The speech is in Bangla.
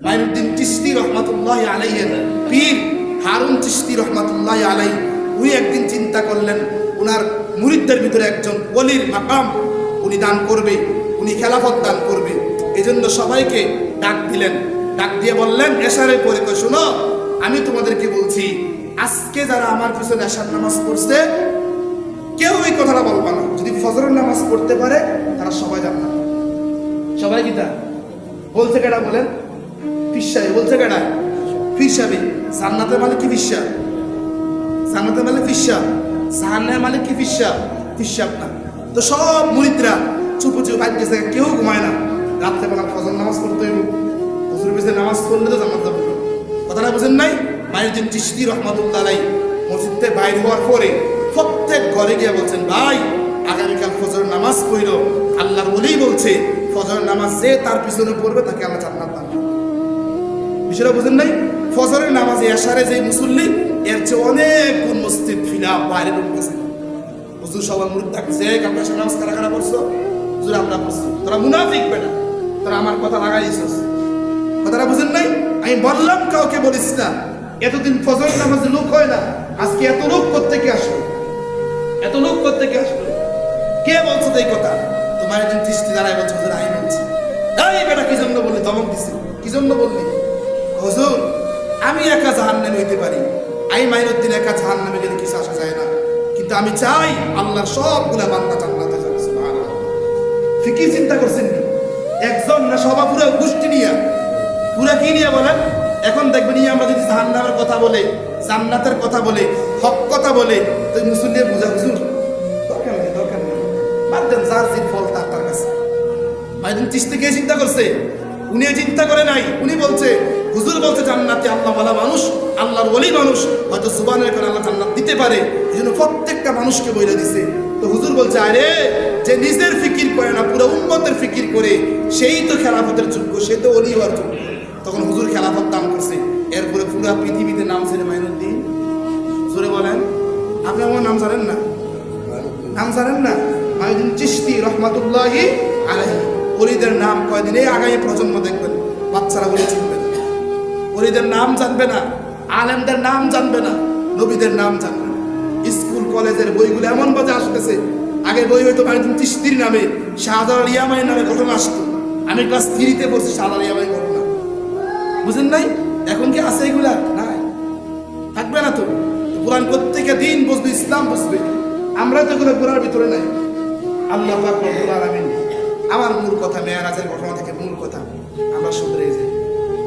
মাইনুদ্দিন চিশতি রহমাতুল্লাহি আলাইহি পীর হারুন চিশতি রহমাতুল্লাহি আলাইহি উনি একদিন চিন্তা করলেন ওনার মুরিদদের ভিতরে একজন ওলির মাকাম উনি দান করবে, উনি খেলাফত দান করবে। এজন্য সবাইকে ডাক দিলেন, ডাক দিয়ে বললেন এশারের পরে কই শোনো, আমি তোমাদেরকে বলছি আজকে যারা আমার পিছনে এশার নামাজ পড়ছে কেউ এই কথাটা বলবা না, যদি ফজরের নামাজ পড়তে পারে তারা সবাই জান্নাত। সবাই কি তা বলছে কেডা বলেন? ফিসাবে বলছে কেডা? ফিসাবে। জান্নাতের মালিক কি ফিসা? জান্নাতের মালিক ফিসা, জাহান্নামের মালিক কি ফিসা? ফিসাব না। তো সব মুরিদরা চুপু চুপ বাইরে গেছে, কেউ ঘুমায় না, রাত্রেবেলা ফজর নামাজ পড়তে হইব, হুজুর পিছনে নামাজ পড়লে তো জান্নাত যাবে। কথাটা বুঝেন নাই? মাইনুদ্দিন চিশতি রহমাতুল্লাহ আলাইহি মসজিদ থেকে বাইর হওয়ার পরে প্রত্যেক ঘরে গিয়ে বলছেন ভাই আগামীকাল ফজর নামাজ পড়ল, আল্লাহর ওলি বলছে ফজর নামাজ যে তার পিছনে পড়বে তাকে আল্লাহ জান্নাত দান করবে। বিষয়টা বুঝেন নাই? ফজরের নামাজে এশারে যে মুসল্লি এর চেয়ে অনেক গুণ মসজিদ ফিলা বাইরে ঢুকতেছে। হুজুর সবার মুরিদ থাকছে আমরা নামাজ কারা কারা পড়ছো? হুজুর আমরা পড়ছি। তোরা মুনাফিক বেটা, তোরা আমার কথা লাগাইছিস। কথাটা বুঝেন নাই? আমি বললাম কাউকে বলিস না। এতদিন ফজর নামাজে লোক হয় না, আজকে এত লোক কোত্থেকে আসলো? এত লোক কোত্থেকে আসলো? কে বলছো এই কথা? তোমার একজন দৃষ্টি দাঁড়ায় বলছো হুজুর আমি বলছি। এই বেটা কি জন্য বললি? ধমক দিছি। কি জন্য বললি? হুজুর আমি একা জাহান্নামে হইতে পারি, আমি মাইনুদ্দিন একা জাহান্নামে গেলে কিছু আসা যায় না, কিন্তু আমি চাই আল্লাহর সবগুলা বান্দা জান্নাতে যাবে। সুবহানাল্লাহ। ফিকির চিন্তা করছেন নি? একজন না সবা পুরো গোষ্ঠী নিয়ে, পুরা কি নিয়ে বলেন? এখন দেখবেন আমরা যদি জাহান্নামের কথা বলে, জান্নাতের কথা বলে, হক কথা বলে, তো মুসল্লি বুঝা হুজুর দরকার নেই, দরকার নেই, বাদ দেন, যার যে ফল তার কাছে। মাইনুদ্দিন চিশতি কে চিন্তা করছে? উনি চিন্তা করে নাই। উনি বলছে হুজুর বলছে জান্নাতে আল্লাহ ওয়ালা মানুষ, আল্লাহর ওলি মানুষ, হয়তো সুবহানের কারণে আল্লাহ জান্নাত দিতে পারে, এজন্য প্রত্যেকটা মানুষকে বইলে দিছে। তো হুজুর বলছে আরে যে নিজের ফিকির করে না পুরো উম্মতের ফিকির করে সেই তো খেলাফতের যোগ্য, সে তো ওলি হওয়ার যোগ্য। তখন হুজুর খেলাফত দান করছে। এরপরে পুরো পৃথিবীতে নাম ছিল মাইনুদ্দিন। জোরে বলেন, আপনি আমার নাম জানেন না? নাম জানেন না? মাইনুদ্দিন চিশতি রহমাতুল্লাহি আলাইহি। ওলিদের নাম কয়দিন এই আগামী প্রজন্ম দেখবেন, বাচ্চারা বলে চিনবেন। ওলিদের নাম জানবে না, আলেমদের নাম জানবে না, নবীদের নাম জানবে না। স্কুল কলেজের বইগুলো এমন বাজে আসতেছে, আগে বই হয়তো মাইনুদ্দিন চিশতির নামে শাহজালাল ইয়ামানি নামে ঘটনা আসতো। আমি ক্লাস 3-তে পড়ছি শাহজালাল ইয়ামানি ঘটনা, বুঝেন নাই? এখন কি আছে এগুলা? নাই, থাকবে না। তো কোরআন প্রত্যেকে দিন বুঝবে, ইসলাম বুঝবে, আমরা তো এগুলো কোরআনের ভিতরে নাই। আল্লাহ পাক রব্বুল আলামিন আমার মূল কথা, মেরাজের ঘটনা থেকে মূল কথা আমরা শুধরে যাই।